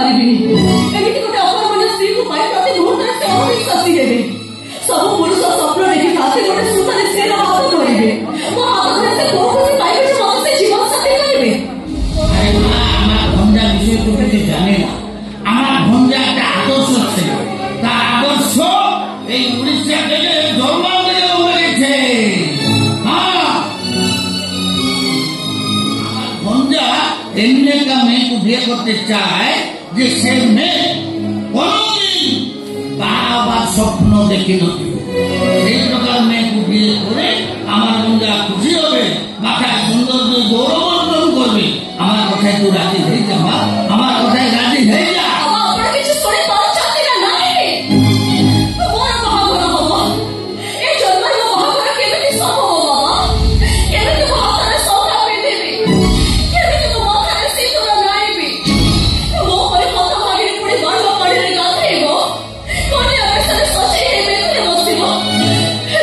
पारिबिनी एमिति गोटे अपरमण्य स्त्री को पाई प्रति मुहूर्त से अविश्वासी हेबे सब पुरुष स्वप्न देखि खाते गोटे सुतारे से हाथ धरिबे मो हाथ धरे से को खुशी पाइबे जे मत से जीवन साथी पाइबे। अरे मां आमा भंजा विषय तो किछि जाने ना आमा भंजा का आदर्श আছে ता आदर्श এই উড়িষ্যা থেকে ধর্ম করে হয়েছে। हां भंजा एमने का मैं को বিয়ে করতে চায় যে সে মেয়ে কোনদিন বাবা স্বপ্ন দেখে নথিব এই প্রকার মেয়েকে বিয়ে করে আমার ভঞ্জা খুশি হবে মাথায় সৌন্দর্য গৌরব অর্জন করবে। আমার কথায় তো রাজি হয়ে যা মা আমার কথায় রাজি হয়ে যা। আপনারা কিছু শুনে পাচ্ছেন না নাই বড় মহাগণ বাবা এই জন্মের মহাগণ কেমনে সম্ভব বাবা কেমনে মহাগণ সৌভাগ্য পেতে কেমনে তো মহাগণ সিদ্ধ নাইবি ମୋ ପରେ କଥା ଭାଗିରେ ପୁଣି ବାଳ ପାଣିରେ ଗାଧେଇବ କନ୍ୟା ବେଶରେ ସଜେଇ ହେଇ ବେଶରେ ବସିବ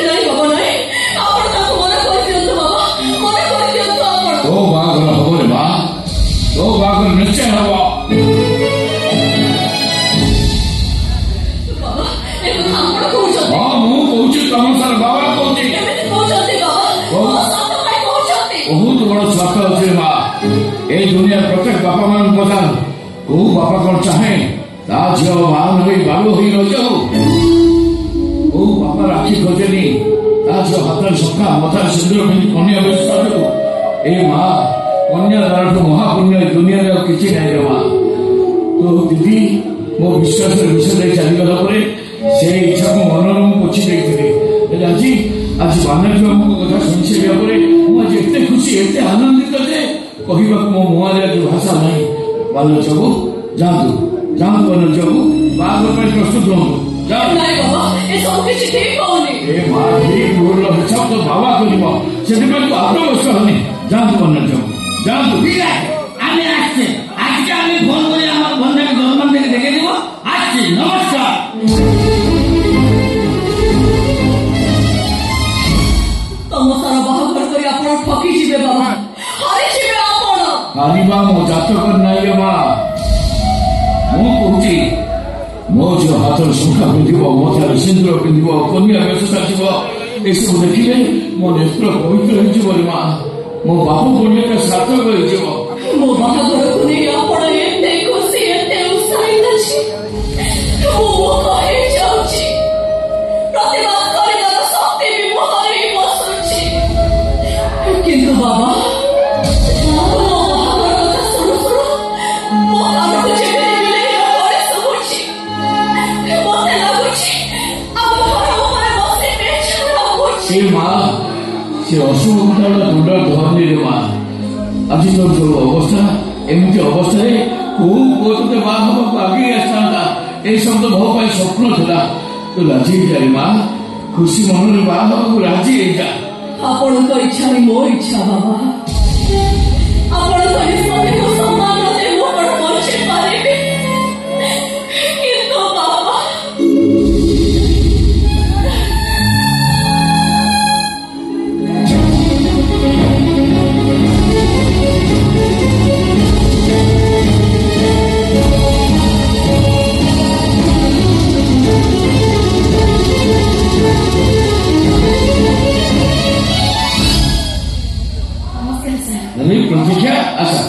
ନାଇଁ ବାବା ନାଇଁ ଆପଣ ତାକୁ ମନା କରିଦିଅନ୍ତୁ ବାବା ମନା କରିଦିଅନ୍ତୁ ଆପଣ। ତୋ ବାହାଘର ହବ ରେ ମା ତୋ ବାହାଘର ନିଶ୍ଚୟ ହବ। ବାବା ଏ କଥା ଆପଣ କହୁଛନ୍ତି? ହଁ ମୁଁ କହୁଛି ତମ ସାର ବାବା କହୁଛି। କେମିତି କହୁଛନ୍ତି ବାବା ମୋ ସତ ପାଇଁ କହୁଛନ୍ତି? ବହୁତ ବଡ ସ୍ୱାର୍ଥ ଅଛି ମା ଏ ଦୁନିଆ ପ୍ରତ୍ୟେକ ବାପା ମାନଙ୍କ କଥା କୋଉ ବାପା କଣ ଚାହେଁ ତା ଝିଅ ମାନ ହୋଇ ବାଲୁ ହୋଇ ରହିଯାଉ କୋଉ ବାପା ରାକ୍ଷୀ ଖୋଜେନି ତା ଝିଅ ହାତରେ ସଖା ମଥାରେ ସିନ୍ଦୁର ପିନ୍ଧି କନ୍ୟା ବେଶ କରିବୁ। ଏ ମା କନ୍ୟା ଦାନଠୁ ମହାପୁଣ୍ୟ ଏ ଦୁନିଆରେ ଆଉ କିଛି ନାହିଁ ରେ ମା। ତୋ ଦିଦି ମୋ ବିଶ୍ୱାସରେ ବିଷ ଦେଇ ଚାଲିଗଲା ପରେ ସେ ଇଚ୍ଛାକୁ ମନରୁ ମୁଁ ପୋଛି ଦେଇଥିଲି ହେଲେ ଆଜି ବାନାଜୀ ବାବୁଙ୍କ କଥା ଶୁଣି ସାରିବା ପରେ ମୁଁ ଆଜି ଏତେ ଖୁସି ଏତେ ଆନନ୍ଦିତ ଯେ କହିବାକୁ ମୋ ମୁହଁରେ ଆଜି ଭାଷା ନାହିଁ। ବାନାଜୀ ବାବୁ ଯାଆନ୍ତୁ ଯାଆନ୍ତୁ ବାନାଜୀ ବାବୁ ବାହାଘର ପାଇଁ ପ୍ରସ୍ତୁତ ହୁଅନ୍ତୁ ଯାଅ। ନାଇଁ ବାବା ଏ ସବୁ କିଛି ଠିକ ହଉନି। ଏ ମା ଠିକ ଭୁଲର ହିସାବ ତ ବାବା କରିବ ସେଥିପାଇଁ ତୁ ଆଦୌ ବ୍ୟସ୍ତ ହନି ଯାଆନ୍ତୁ ବାନାଜୀ ବାବୁ ଯାଆନ୍ତୁ। ঠিক আছে আমি আসছি আজকে আমি ফোন করে আমার ভঞ্জাকে জন্ম থেকে দেখে দেবো আসছি নমস্কার। ତମ ସାରା ବାହାଘର କରି ଆପଣ ଠକି ଯିବେ ବାବା ହାରି ଯିବେ ଆପଣ। ହାରିବା ମୋ ଜାତକ ନାହିଁ ରେ ମା ମୁଁ କହୁଛି ମୋ ଝିଅ ହାତରେ ଶଙ୍ଖା ପିନ୍ଧିବ ମଥାରେ ସିନ୍ଦୁର ପିନ୍ଧିବ କନ୍ୟା ବେଶ ସାଜିବ ଏସବୁ ଦେଖିଲେ ମୋ ନେତ୍ର ପବିତ୍ର ହେଇଯିବ ରେ ମା ମୋ ବାପ ପୁଣ୍ୟଟା ସାର୍ଥକ ହେଇଯିବ। ମୋ ବାହାଘରକୁ ନେଇ ଆପଣ ଏତେ ଖୁସି ଏତେ ଉତ୍ସାହିତ ଅଛି ମୁଁ ମୁଖ ହେଇଯାଉଛି ପ୍ରତିବାଦ କରିବାର ଶକ୍ତି ବି ମୋ ହରେଇ ବସୁଛି। କିନ୍ତୁ ବାବା ମୋ ବାହାଘର କଥା ଶୁଣୁ ଶୁଣୁ ମୋ କାନକୁ ଯେମିତି ବିଲେଇର ପରି ଶୁଭୁଛି ମତେ ଲାଗୁଛି ଆମ ଘର ଉପରେ ବସି ପେଛାଡ଼ ଲାଗୁଛି। ସେ ମା ସେ ଅଶୁଭ ତୁଣ୍ଡ ଧରନି ରେ ମା ଆଜି ତୋର ଯୋଉ ଅବସ୍ଥା ଏମିତି ଅବସ୍ଥାରେ କୋଉ ପୁଅ ତୋତେ ବାହା ହବାକୁ ଆଗେଇ ଆସିଥାନ୍ତା ଏଇ ଶବ୍ଦ ମୋ ପାଇଁ ସ୍ୱପ୍ନ ଥିଲା। ତୁ ରାଜି ହେଇଯାଏ ମା ଖୁସି ମନରେ ବାହା ହବାକୁ ରାଜି ହେଇଯା। ଆପଣଙ୍କ ଇଚ୍ଛା ବି ମୋ ଇଚ୍ଛା ବାବା ଆପଣଙ୍କ ନିଷ୍ପତ୍ତିକୁ ସମ୍ମାନ ଦେଇ ମୁଁ କଣ ବଞ୍ଚି ପାରିବି କିନ୍ତୁ ବାବା ପ୍ରତୀକ୍ଷା ଆଶା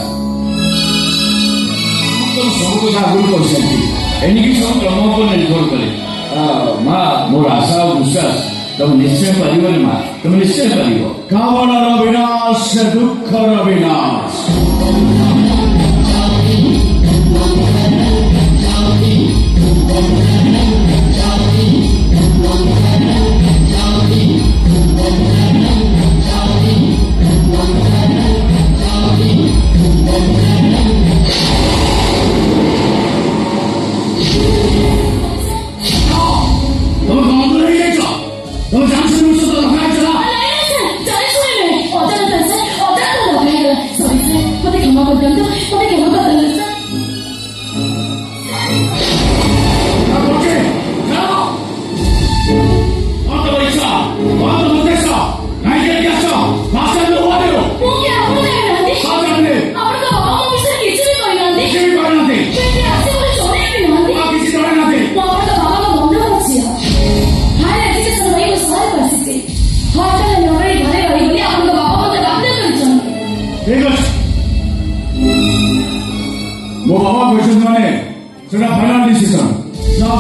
ସବୁ କଥା ଆଗରୁ କହିଛନ୍ତି ଏଣିକି ସବୁ ତମ ଉପରେ ନିର୍ଭର କରେ। ମା ମୋର ଆଶା ଆଉ ବିଶ୍ୱାସ ତମେ ନିଶ୍ଚୟ ପାରିବରେ ମା ତମେ ନିଶ୍ଚୟ ପାରିବ। କାମନାର ବିନାଶ ଦୁଃଖର ବିନାଶ। ସେଟା ଫାଇନାଲ ଡିସିସନ। ଯା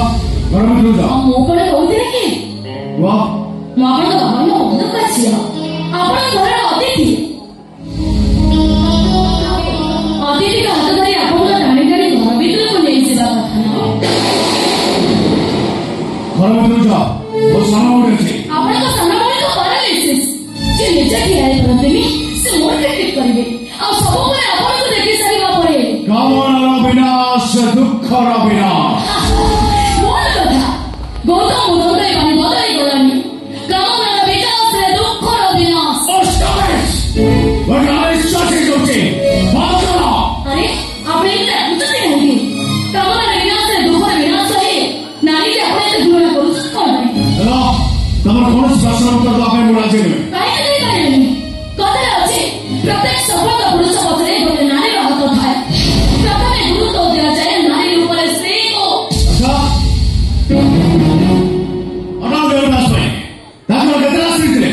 ଘର ଭିତରୁ ଯା। ମୁଁ କଣ କହୁଥିଲି କି वा ମୁଁ ଆପଣଙ୍କ ବାବାଙ୍କ ବନ୍ଧୁକ ଝିଅ, ଆପଣଙ୍କ ଘରର ଅତିଥି। ଅତିଥିଙ୍କ ହାତ ଧରି ଆପଣଙ୍କ ଟାଣି ଟାଣି ଘର ଭିତରକୁ ନେଇଯିବା କଥା ନୁହଁ। ଘର ଭିତରୁ ଯା। ମୋ ସାନ ଭଉଣୀ ଅଛି। ଆପଣଙ୍କ ସାନ ଭଉଣୀଙ୍କ ପାରାଲିସିସ୍, ସେ ନିଜେ ଠିଆ ହେଇପାରନ୍ତିନି, ସେ ମୋର ଟ୍ରିଟ୍ କରିବେ, ଆଉ ସବୁବେଳେ ଆପଣଙ୍କୁ ଦେଖି ସାରିବା ପରେ କାମନାର ବିନାଶ ଦୁଃଖର ବିନାଶ। ମୋର କଥା ଗୌତମ ବୁଦ୍ଧଙ୍କ ଏ ବାଣୀ ବଦଳି ଗଲାଣି। କାମନାର ବିକାଶରେ ଦୁଃଖର ବିନାଶ। ଆରେ ଆପଣ ଏଇଟା ବୁଝୁଛନ୍ତି କାହିଁକି? କାମନାର ବିନାଶରେ ଦୁଃଖର ବିନାଶ ହେଇ ନାରୀକି ଆପଣ ଏତେ ଘୃଣା କରୁଛନ୍ତି କଣ ପାଇଁ? ତମର କୌଣସି ପ୍ରଶ୍ନ ଉତ୍ତର ଦେବା ପାଇଁ ମୁଁ ରାଜି ନୁହେଁ। କାହିଁକି ଦେଇପାରିବେନି? କଥାରେ ଅଛି ପ୍ରତ୍ୟେକ ସଫଳ ପୁରୁଷ ପଛରେ ଗୋଟେ ନାରୀର ହାତ ଥାଏ। ପ୍ରଥମେ ଗୁରୁତ୍ୱ ଦିଆଯାଏ ନାରୀ ଉପରେ ସ୍ତ୍ରୀକୁ। ତାଙ୍କର କେତେଟା ସ୍ତ୍ରୀ ଥିଲେ?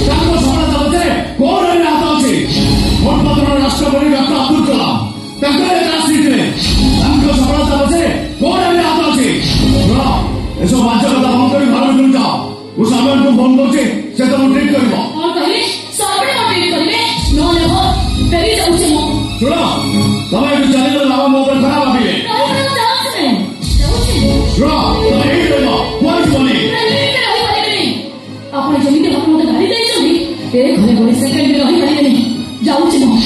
ତାଙ୍କ ସଫଳତା ପଛରେ କୋଉ ନାରୀର ହାତ ଅଛି? ପୂର୍ବତନ ରାଷ୍ଟ୍ରପତି ଡକ୍ଟର ଅବଦୁଲ କଲାମ, ତାଙ୍କର କେତେଟା ସ୍ତ୍ରୀ ଥିଲେ? ତାଙ୍କ ସଫଳତା ପଛରେ କୋଉ ନାରୀର ହାତ ଅଛି? ଏସବୁ ବାଜ୍ୟ କଥା ବନ୍ଦ କରି ଘର ଭିତରୁ ଯାଅ। ମୁଁ ସାମୟକୁ ଫୋନ କରୁଛି, ସେ ତମକୁ ଟ୍ରିଟ୍ କରିବ। କଣ କହିଲେ? ସବୁବେଳେ ମୋ ଟ୍ରିଟ୍ କରିବେ? ନହେଲେ ହଉ ଫେରି ଯାଉଛି ମୁଁ। ଶୁଣ, ତମେ ଏଠୁ ଚାଲିଗଲେ ବାବା ମୋ ଉପରେ ଖରାପ ଭାବିବେ। ଶୁଣ, ତମେ ଏଇଠି ରହିବ, କୁଆଡ଼େ ଯିବନି। ଆପଣ ଯେମିତି ମତେ ମତେ ଗାଳି ଦେଇଛନ୍ତି, ଏ ଘରେ ଗୋଟେ ସେକେଣ୍ଡ ବି ରହିପାରିବେନି। ଯାଉଛି ମୁଁ।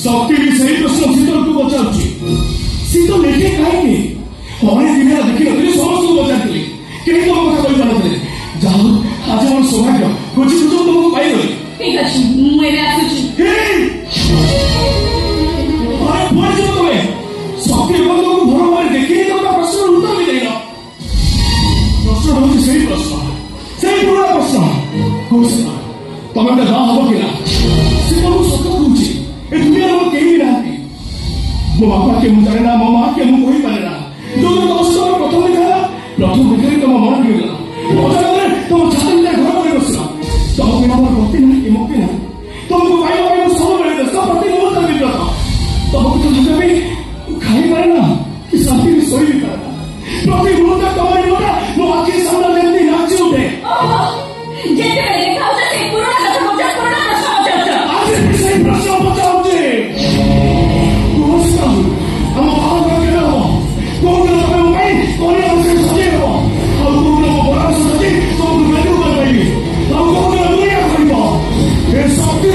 शक्ति भी सही प्रश्न शीतल को पचारुची शीतल लेखे कहीं हमारे दिन देखी नथिले समस्त को पचारथिले केही तो कथा कहि पारथिले जाओ आज हमर सौभाग्य कोची सुजो तुमको पाइले ठीक अछि मु एबे आसुची अरे बोल जो तमे शक्ति बंधु को भरो मारे देखी तो प्रश्न उत्तर भी देला प्रश्न होची सही प्रश्न सही पूरा प्रश्न कोसी तमे का गां हबो किना शीतल को सत्य कहूची ए दुनिया में केही नहीं मो बापा के मुझे ना मो मां के मुझे कोई पारे ना जो तो सब प्रथम देखा तुम मन गिरला मजा गले तुम छाती में घर पर बसला तुम बिना मोर गति नहीं के मुक्ति नहीं तुमको भाई भाई सब मिले दस प्रति मुहूर्त में बिता तुम तो जगह में खाई पारे ना कि शांति में सोई भी पारे प्रति मुहूर्त तुम्हारी मोटा मो आंखें सामने देखती नाची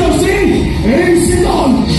ରୋଷେଇ ଏଇ ସିନ୍ଦନ